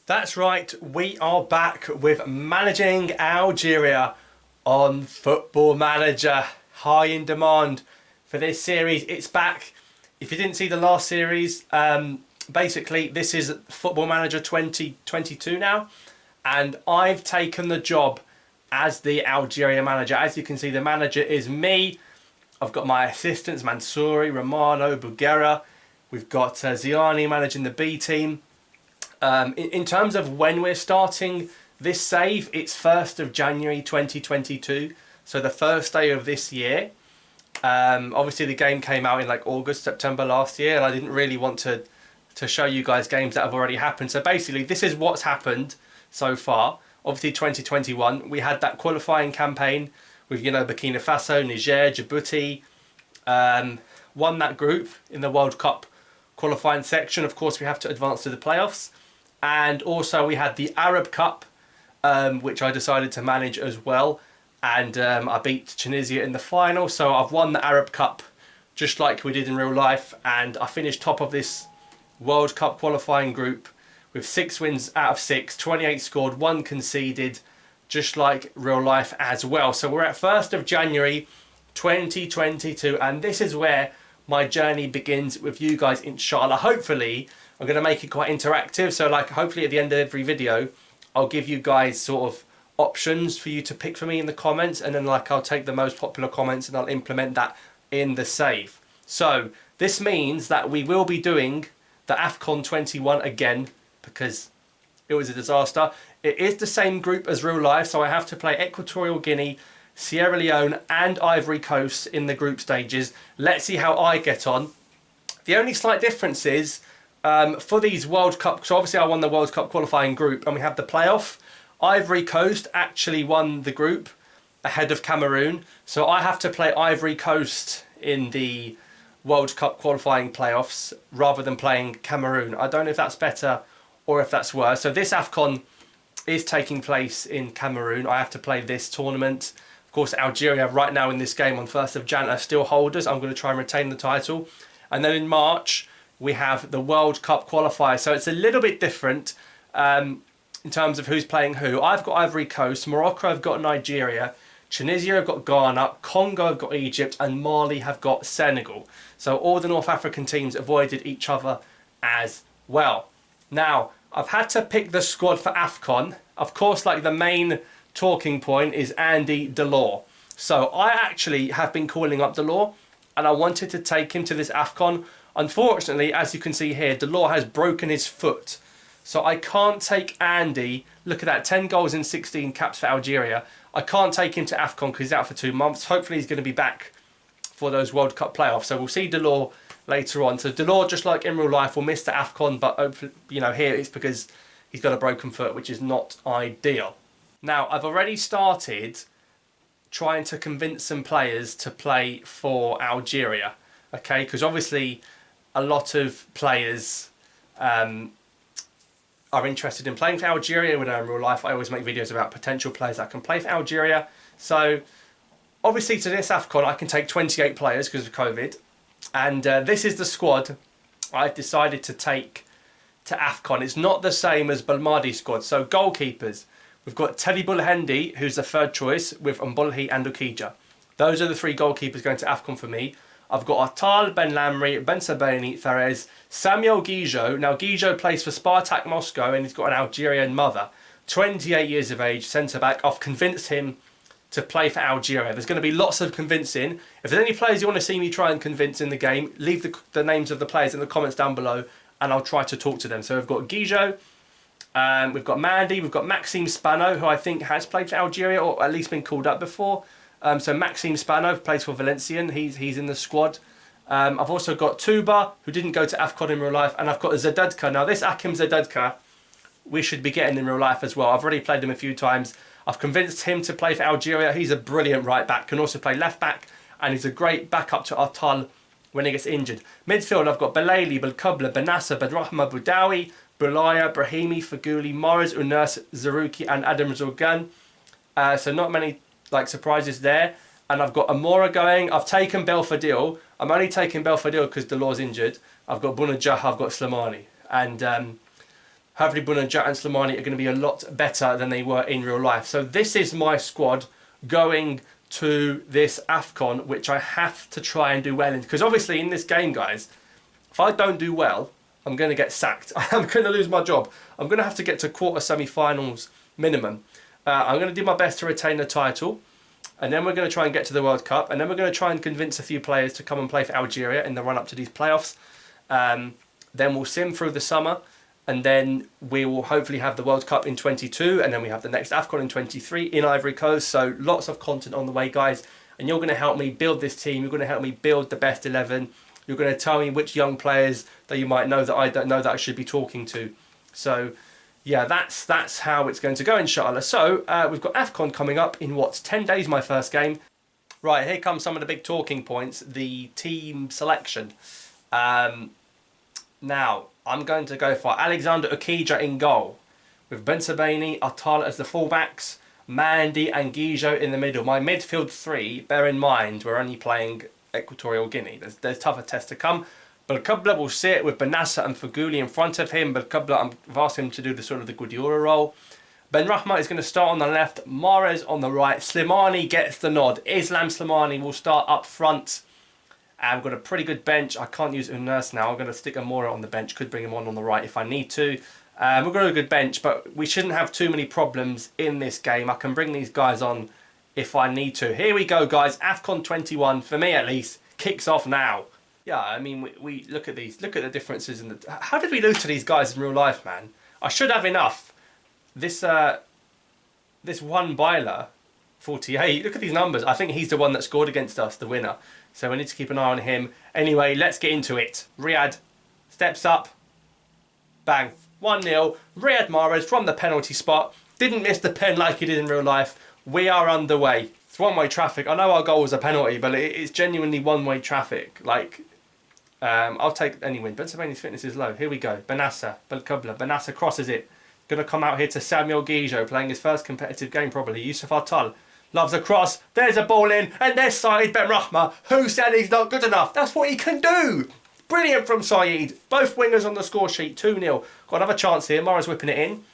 That's right, we are back with Managing Algeria on Football Manager. High in demand for this series. It's back. If you didn't see the last series, basically this is Football Manager 2022 now, and I've taken the job as the Algeria manager. As you can see, the manager is me. I've got my assistants, Mansouri, Romano, Bulgara. We've got Ziani managing the B team. In terms of when we're starting this save, it's 1st of January 2022, so the first day of this year. Obviously the game came out in like August, September last year, and I didn't really want to show you guys games that have already happened. So basically this is what's happened so far. Obviously 2021, we had that qualifying campaign with, you know, Burkina Faso, Niger, Djibouti, won that group in the World Cup qualifying section. Of course, we have to advance to the playoffs. And also we had the Arab Cup, which I decided to manage as well. And I beat Tunisia in the final. So I've won the Arab Cup just like we did in real life. And I finished top of this World Cup qualifying group with 6 wins out of 6, 28 scored, 1 conceded, just like real life as well. So we're at 1st of January 2022. And this is where my journey begins with you guys, inshallah. Hopefully, I'm going to make it quite interactive. So like hopefully at the end of every video, I'll give you guys sort of options for you to pick for me in the comments. And then like I'll take the most popular comments and I'll implement that in the save. So this means that we will be doing the AFCON 21 again because it was a disaster. It is the same group as real life. So I have to play Equatorial Guinea, Sierra Leone and Ivory Coast in the group stages. Let's see how I get on. The only slight difference is for these World Cup, so obviously I won the World Cup qualifying group and we have the playoff. Ivory Coast actually won the group ahead of Cameroon. So I have to play Ivory Coast in the World Cup qualifying playoffs rather than playing Cameroon. I don't know if that's better or if that's worse. So this AFCON is taking place in Cameroon. I have to play this tournament. Of course, Algeria right now in this game on 1st of Jan are still holders. I'm going to try and retain the title. And then in March, we have the World Cup qualifier. So it's a little bit different in terms of who's playing who. I've got Ivory Coast, Morocco have got Nigeria, Tunisia have got Ghana, Congo have got Egypt, and Mali have got Senegal. So all the North African teams avoided each other as well. Now, I've had to pick the squad for AFCON. Of course, like the main talking point is Andy Delors. So I actually have been calling up Delors and I wanted to take him to this AFCON. Unfortunately, as you can see here, Delors has broken his foot. So I can't take Andy. Look at that, 10 goals in 16 caps for Algeria. I can't take him to AFCON because he's out for 2 months. Hopefully he's going to be back for those World Cup playoffs. So we'll see Delors later on. So Delors, just like in real life, will miss the AFCON. But hopefully, you know, here it's because he's got a broken foot, which is not ideal. Now, I've already started trying to convince some players to play for Algeria, okay? Because obviously a lot of players are interested in playing for Algeria. When I'm in real life, I always make videos about potential players that can play for Algeria. So obviously to this AFCON, I can take 28 players because of COVID. And this is the squad I've decided to take to AFCON. It's not the same as Belmadi's squad. So goalkeepers. We've got Teddy Bulhendi, who's the 3rd choice, with Mbulhi and Ukija. Those are the 3 goalkeepers going to AFCON for me. I've got Atal, Ben Lamri, Ben Sabeni, Therese, Samuel Guijo. Now, Guijo plays for Spartak Moscow and he's got an Algerian mother. 28 years of age, centre-back. I've convinced him to play for Algeria. There's going to be lots of convincing. If there's any players you want to see me try and convince in the game, leave the names of the players in the comments down below and I'll try to talk to them. So we've got Guijo. We've got Mandy, we've got Maxime Spano, who I think has played for Algeria or at least been called up before. So Maxime Spano plays for Valencian, he's in the squad. I've also got Tuba, who didn't go to AFCON in real life, and I've got Zadudka. Now this Akim Zadudka, we should be getting in real life as well. I've already played him a few times. I've convinced him to play for Algeria. He's a brilliant right back, can also play left back, and he's a great backup to Atal when he gets injured. Midfield, I've got Belaili, Belkabla, Benassa, Bedrahma, Boudawi, Bulaya, Brahimi, Faguli, Morris, Unas, Zaruki and Adam Zorgan. So not many like surprises there. And I've got Amora going. I've taken Belfadil. I'm only taking Belfadil because Delors injured. I've got Bunajah, I've got Slimani. And Hopefully Bounedjah and Slimani are going to be a lot better than they were in real life. So this is my squad going to this AFCON, which I have to try and do well in. Because obviously in this game, guys, if I don't do well, I'm going to get sacked. I'm going to lose my job. I'm going to have to get to quarter semi-finals minimum. I'm going to do my best to retain the title. And then we're going to try and get to the World Cup. And then we're going to try and convince a few players to come and play for Algeria in the run-up to these playoffs. Then we'll sim through the summer. And then we will hopefully have the World Cup in 22. And then we have the next AFCON in 23 in Ivory Coast. So lots of content on the way, guys. And you're going to help me build this team. You're going to help me build the best 11. You're going to tell me which young players that you might know that I don't know that I should be talking to. So yeah, that's how it's going to go, inshallah. So we've got AFCON coming up in, 10 days, my first game. Right, here comes some of the big talking points. The team selection. Now, I'm going to go for Alexander Ukija in goal, with Bensabeni, Atal as the fullbacks, Mandy and Guijo in the middle. My midfield three, bear in mind, we're only playing Equatorial Guinea. There's tougher tests to come. Belkabla will sit with Benassa and Faguli in front of him. Belkabla, I've asked him to do the sort of the Guardiola role. Ben Rahma is going to start on the left, Mahrez on the right. Slimani gets the nod. Islam Slimani will start up front. And we've got a pretty good bench. I can't use Unas now. I'm going to stick Amora on the bench. Could bring him on the right if I need to. We've got a good bench, but we shouldn't have too many problems in this game. I can bring these guys on if I need to. Here we go, guys. AFCON 21, for me at least, kicks off now. Yeah, I mean, we look at these. Look at the differences in the... How did we lose to these guys in real life, man? I should have enough. This one Byler, 48. Look at these numbers. I think he's the one that scored against us, the winner. So we need to keep an eye on him. Anyway, let's get into it. Riyad steps up. Bang. 1-0. Riyad Mahrez from the penalty spot. Didn't miss the pen like he did in real life. We are underway. It's one-way traffic. I know our goal was a penalty, but it's genuinely one-way traffic. Like... I'll take any win. Bensabeni's fitness is low. Here we go. Benassa, Belkabla. Benassa crosses it. Going to come out here to Samuel Guijo, playing his first competitive game probably. Yusuf Atal loves a cross. There's a ball in. And there's Saeed Ben Rahma. Who said he's not good enough? That's what he can do. Brilliant from Saeed. Both wingers on the score sheet. 2-0. Got another chance here. Mahrez whipping it in.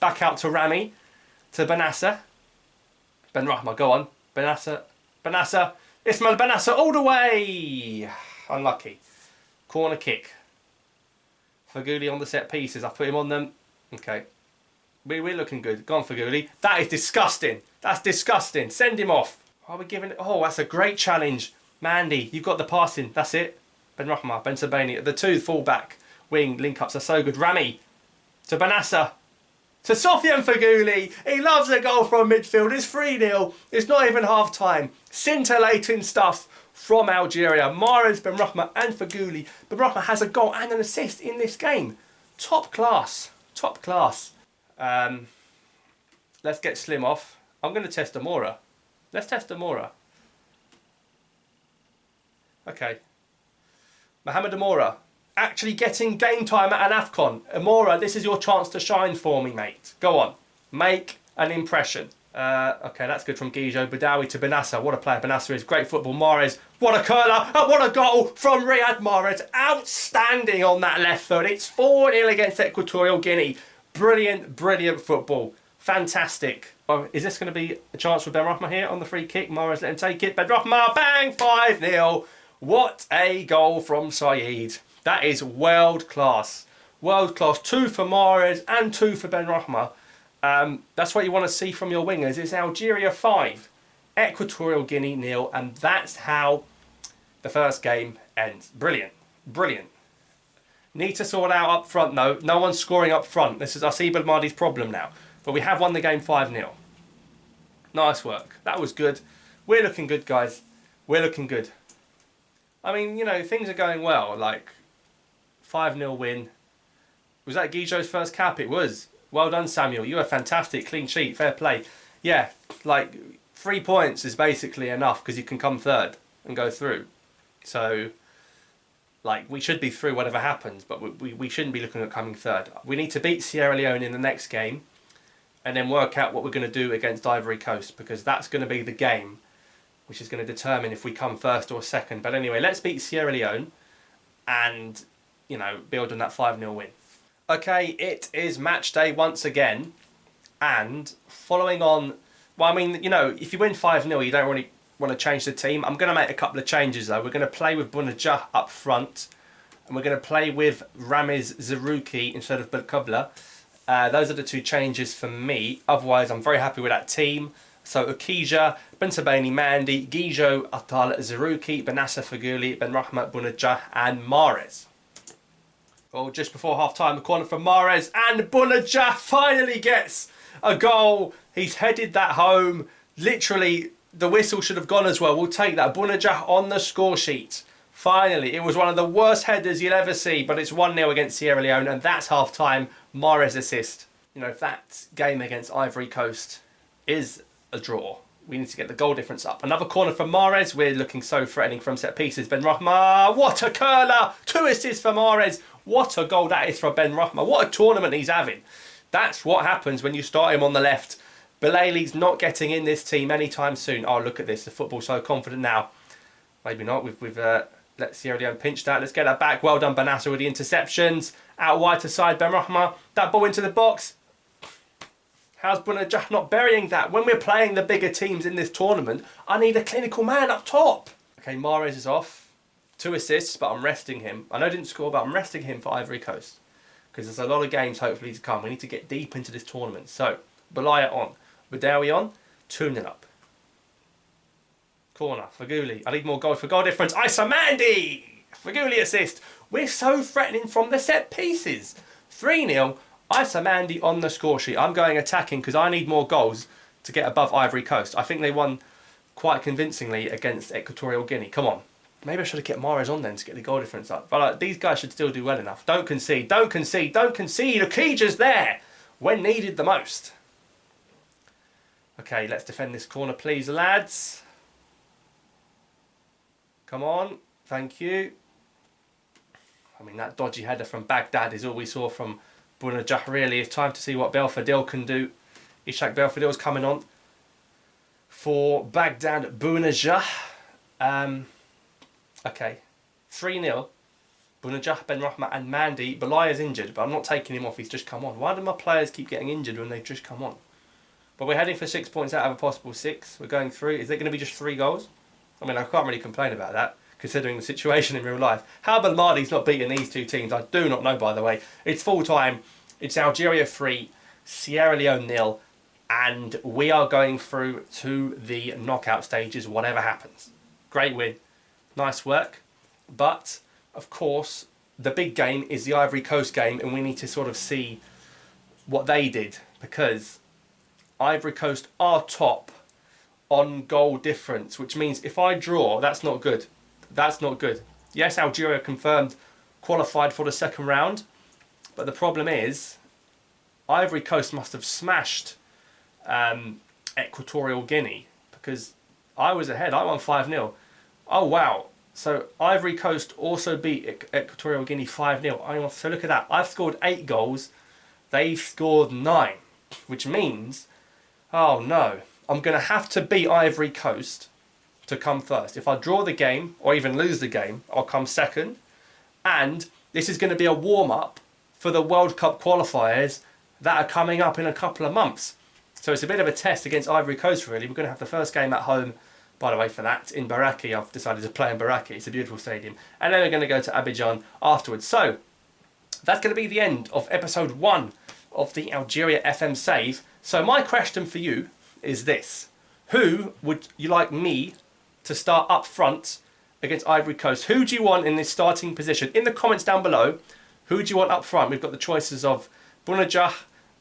Back out to Rami. To Benassa. Ben Rahma, go on. Benassa. Benassa. Ismail Benassa all the way. Unlucky. Corner kick. Faguli on the set pieces. I put him on them. Okay. We're looking good. Go on, Faguli. That is disgusting. That's disgusting. Send him off. Are we giving it? Oh, that's a great challenge. Mandy, you've got the passing. That's it. Ben Rahma, Bensabeni. The two full-back wing link-ups are so good. Rami to Benassa. To Sofian Faguli. He loves a goal from midfield. It's 3-0. It's not even half-time. Scintillating stuff from Algeria. Mahrez, Ben Rahma and Faguli. Ben Rahma has a goal and an assist in this game. Top class. Top class. Let's get Slim off. I'm going to test Amora. Let's test Amora. Okay. Mohamed Amora. Actually getting game time at an AFCON. Amora, this is your chance to shine for me, mate. Go on. Make an impression. Okay, that's good from Guijo. Badawi to Benassa. What a player Benassa is. Great football. Mahrez. What a curler. And what a goal from Riyad Mahrez. Outstanding on that left foot. It's 4-0 against Equatorial Guinea. Brilliant, brilliant football. Fantastic. Oh, is this going to be a chance for Ben Rahma here on the free kick? Mahrez let him take it. Ben Rahma, bang, 5-0. What a goal from Saeed. That is world class. World class. 2 for Mahrez and 2 for Ben Rahma. That's what you want to see from your wingers. It's Algeria 5, Equatorial Guinea 0, and that's how the first game ends. Brilliant, brilliant. Need to sort out up front though. No one's scoring up front. This is Asib Al-Mahdi's problem now. But we have won the game 5-0. Nice work. That was good. We're looking good, guys. We're looking good. I mean, you know, things are going well. Like, 5-0 win. Was that Guijo's first cap? It was. Well done, Samuel. You were fantastic. Clean sheet. Fair play. Yeah, like 3 points is basically enough because you can come third and go through. So, like, we should be through whatever happens, but we shouldn't be looking at coming third. We need to beat Sierra Leone in the next game and then work out what we're going to do against Ivory Coast because that's going to be the game which is going to determine if we come first or second. But anyway, let's beat Sierra Leone and, you know, build on that 5-0 win. Okay, it is match day once again, and following on, well, I mean, you know, if you win 5-0, you don't really want to change the team. I'm going to make a couple of changes though. We're going to play with Bunajah up front, and we're going to play with Ramiz Zerouki instead of Belkabla. Those are the two changes for me. Otherwise, I'm very happy with that team. So Ukija, Ben Sabani Mandi, Gijo, Atal Zerouki, Benassa Faguli, Ben Rahmat Bunajah, and Mahrez. Well, just before half time, a corner from Mahrez, and Bunajah finally gets a goal. He's headed that home. Literally, the whistle should have gone as well. We'll take that. Bunajah on the score sheet. Finally, it was one of the worst headers you'll ever see, but it's 1-0 against Sierra Leone, and that's half time. Mahrez assist. You know, if that game against Ivory Coast is a draw, we need to get the goal difference up. Another corner from Mahrez. We're looking so threatening from set pieces. Ben Rahma, what a curler! 2 assists for Mahrez. What a goal that is for Ben Rahma. What a tournament he's having. That's what happens when you start him on the left. Belayli's not getting in this team anytime soon. Oh, look at this. The football's so confident now. Maybe not. We've let Sierra Leone pinch that. Let's get that back. Well done, Benassa, with the interceptions. Out wide to side, Ben Rahma. That ball into the box. How's Bunajah not burying that? When we're playing the bigger teams in this tournament, I need a clinical man up top. Okay, Mahrez is off. 2 assists, but I'm resting him. I know he didn't score, but I'm resting him for Ivory Coast. Because there's a lot of games hopefully to come. We need to get deep into this tournament. So, Belaya on. Badawi on. 2-0 up. Corner. Faguli. I need more goals for goal difference. Isamandi! Faguli assist. We're so threatening from the set pieces. 3-0. Isamandi on the score sheet. I'm going attacking because I need more goals to get above Ivory Coast. I think they won quite convincingly against Equatorial Guinea. Come on. Maybe I should have kept Mahrez on then to get the goal difference up. But these guys should still do well enough. Don't concede. Don't concede. Don't concede. Ukija's there when needed the most. Okay, let's defend this corner, please, lads. Come on. Thank you. I mean, that dodgy header from Baghdad is all we saw from Bunajah, really. It's time to see what Belfadil can do. Ishak Belfadil's coming on for Baghdad Bunajah. Okay, 3-0. Bunajah, Ben Rahma and Mandi. Belaya's injured, but I'm not taking him off. He's just come on. Why do my players keep getting injured when they've just come on? But we're heading for 6 points out of a possible 6. We're going through. Is there going to be just 3 goals? I mean, I can't really complain about that, considering the situation in real life. How Belmadi's not beating these two teams, I do not know, by the way. It's full time. It's Algeria 3, Sierra Leone 0, and we are going through to the knockout stages, whatever happens. Great win. Nice work. But, of course, the big game is the Ivory Coast game, and we need to sort of see what they did, because Ivory Coast are top on goal difference, which means if I draw, that's not good. That's not good. Yes, Algeria confirmed qualified for the second round, but the problem is Ivory Coast must have smashed Equatorial Guinea, because I was ahead. I won 5-0. Oh, wow. So Ivory Coast also beat Equatorial Guinea 5-0. So look at that. I've scored 8 goals. They've scored 9, which means, oh no, I'm going to have to beat Ivory Coast to come first. If I draw the game, or even lose the game, I'll come second. And this is going to be a warm-up for the World Cup qualifiers that are coming up in a couple of months. So it's a bit of a test against Ivory Coast, really. We're going to have the first game at home, by the way, for that, in Baraki. I've decided to play in Baraki. It's a beautiful stadium. And then we're going to go to Abidjan afterwards. So that's going to be the end of episode 1 of the Algeria FM save. So my question for you is this. Who would you like me to start up front against Ivory Coast? Who do you want in this starting position? In the comments down below, who do you want up front? We've got the choices of Bunajah,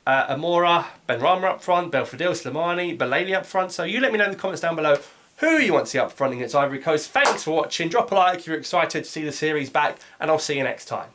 Amora, Ben Rahma up front, Belfadil, Slimani, Belayli up front. So you let me know in the comments down below who you want to see up front against Ivory Coast. Thanks for watching. Drop a like if you're excited to see the series back, and I'll see you next time.